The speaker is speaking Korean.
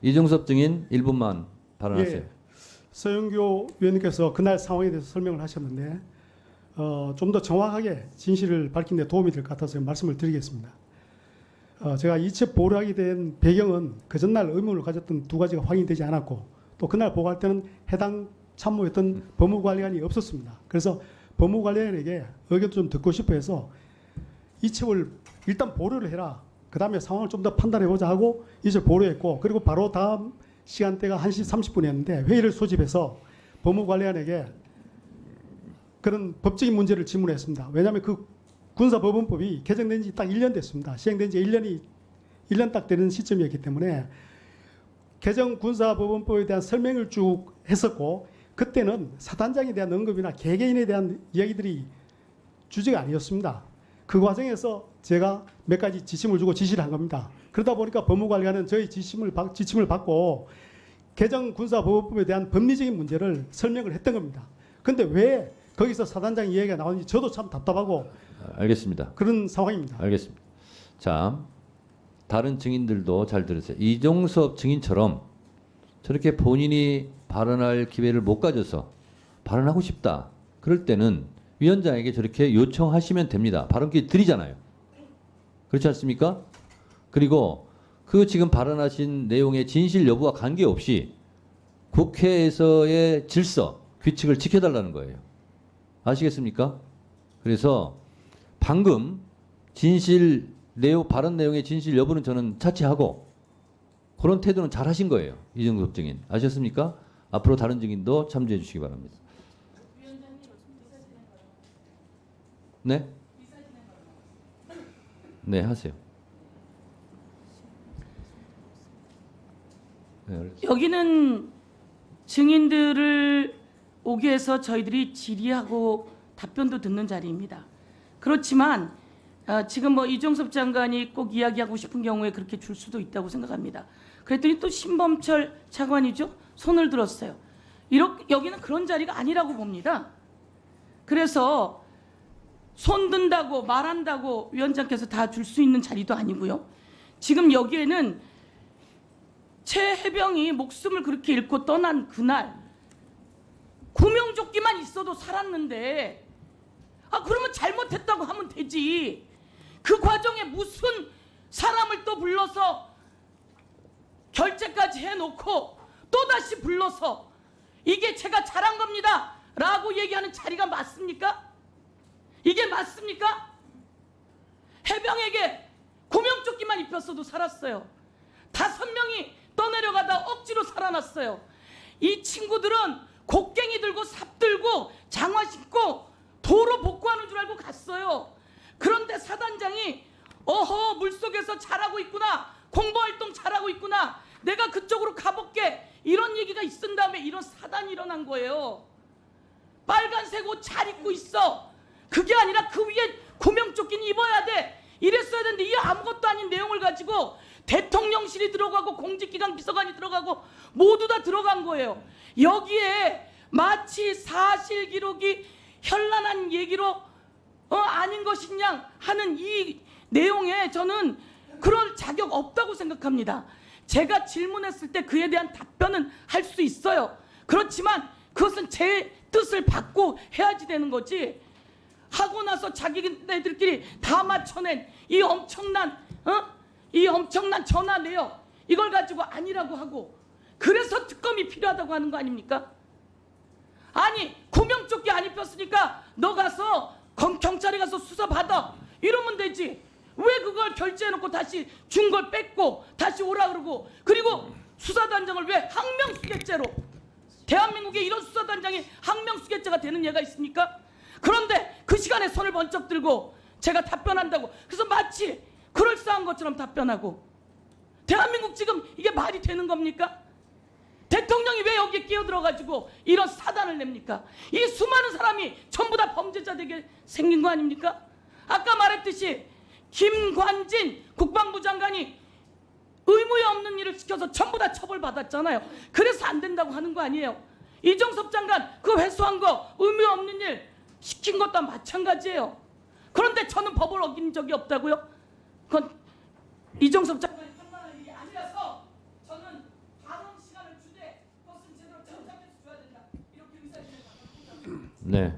이종섭 증인 1분만 발언하세요. 예, 서영교 위원님께서 그날 상황에 대해서 설명을 하셨는데 좀 더 정확하게 진실을 밝히는 데 도움이 될 것 같아서 말씀을 드리겠습니다. 제가 이첩 보류하게 된 배경은 그 전날 의문을 가졌던 두 가지가 확인되지 않았고 또 그날 보고할 때는 해당 참모였던 법무관리관이 없었습니다. 그래서 법무관리관에게 의견도 좀 듣고 싶어 해서 이첩을 일단 보류를 해라. 그 다음에 상황을 좀 더 판단해보자 하고 이첩 보류했고 그리고 바로 다음 시간대가 1시 30분이었는데 회의를 소집해서 법무관리관에게 그런 법적인 문제를 질문했습니다. 왜냐하면 그 군사법원법이 개정된 지 딱 1년 됐습니다. 시행된 지 1년 딱 되는 시점이었기 때문에 개정 군사법원법에 대한 설명을 쭉 했었고 그때는 사단장에 대한 언급이나 개개인에 대한 이야기들이 주제가 아니었습니다. 그 과정에서 제가 몇 가지 지침을 주고 지시를 한 겁니다. 그러다 보니까 법무관리관은 저희 지침을 받고 개정 군사법원법에 대한 법리적인 문제를 설명을 했던 겁니다. 그런데 왜 거기서 사단장 이야기가 나오는지 저도 참 답답하고 알겠습니다. 그런 상황입니다. 알겠습니다. 자, 다른 증인들도 잘 들으세요. 이종섭 증인처럼 저렇게 본인이 발언할 기회를 못 가져서 발언하고 싶다. 그럴 때는 위원장에게 저렇게 요청하시면 됩니다. 발언기 드리잖아요. 그렇지 않습니까? 그리고 그 지금 발언하신 내용의 진실 여부와 관계없이 국회에서의 질서, 규칙을 지켜달라는 거예요. 아시겠습니까? 그래서 방금 진실 내용, 발언 내용의 진실 여부는 저는 차치하고 그런 태도는 잘 하신 거예요. 이종섭 증인. 아셨습니까? 앞으로 다른 증인도 참조해 주시기 바랍니다. 네? 네, 하세요. 네, 여기는 증인들을 오게 해서 저희들이 질의하고 답변도 듣는 자리입니다. 그렇지만 지금 뭐 이종섭 장관이 꼭 이야기하고 싶은 경우에 그렇게 줄 수도 있다고 생각합니다. 그랬더니 또 신범철 차관이죠. 손을 들었어요. 여기는 그런 자리가 아니라고 봅니다. 그래서 손 든다고 말한다고 위원장께서 다 줄 수 있는 자리도 아니고요. 지금 여기에는 최혜병이 목숨을 그렇게 잃고 떠난 그날 구명조끼만 있어도 살았는데 그러면 잘못했다고 하면 되지. 그 과정에 무슨 사람을 또 불러서 결재까지 해놓고 또다시 불러서 이게 제가 잘한 겁니다 라고 얘기하는 자리가 맞습니까? 이게 맞습니까? 해병에게 구명조끼만 입혔어도 살았어요. 5명이 떠내려가다 억지로 살아났어요. 이 친구들은 곡괭이 들고 삽 들고 장화 신고 도로 복구하는 줄 알고 갔어요. 그런데 사단장이 어허 물속에서 잘하고 있구나, 공보활동 잘하고 있구나, 내가 그쪽으로 가볼게, 이런 얘기가 있은 다음에 이런 사단이 일어난 거예요. 빨간색 옷 잘 입고 있어. 그게 아니라 그 위에 구명조끼는 입어야 돼. 이랬어야 되는데 이 아무것도 아닌 내용을 가지고 대통령실이 들어가고 공직기강 비서관이 들어가고 모두 다 들어간 거예요. 여기에 마치 사실 기록이 현란한 얘기로 아닌 것이냐 하는 이 내용에 저는 그럴 자격 없다고 생각합니다. 제가 질문했을 때 그에 대한 답변은 할 수 있어요. 그렇지만 그것은 제 뜻을 받고 해야지 되는 거지. 하고 나서 자기네들끼리 다 맞춰낸 이 엄청난 전화 내용, 이걸 가지고 아니라고 하고 그래서 특검이 필요하다고 하는 거 아닙니까? 아니 구명조끼 안 입혔으니까 너 가서 경찰에 가서 수사 받아 이러면 되지. 왜 그걸 결제해놓고 다시 준 걸 뺏고 다시 오라 그러고, 그리고 수사단장을 왜 항명수괴죄로, 대한민국에 이런 수사단장이 항명수괴죄가 되는 예가 있습니까? 그런데 그 시간에 손을 번쩍 들고 제가 답변한다고 그래서 마치 그럴싸한 것처럼 답변하고, 대한민국 지금 이게 말이 되는 겁니까? 대통령이 왜 여기에 끼어들어가지고 이런 사단을 냅니까? 이 수많은 사람이 전부 다 범죄자 되게 생긴 거 아닙니까? 아까 말했듯이 김관진 국방부 장관이 의무에 없는 일을 시켜서 전부 다 처벌받았잖아요. 그래서 안 된다고 하는 거 아니에요. 이종섭 장관 그 회수한 거 의무에 없는 일 시킨 것도 마찬가지예요. 그런데 저는 법을 어긴 적이 없다고요? 그건 이종섭 장관이 판단할 일이 아니라서 저는 네.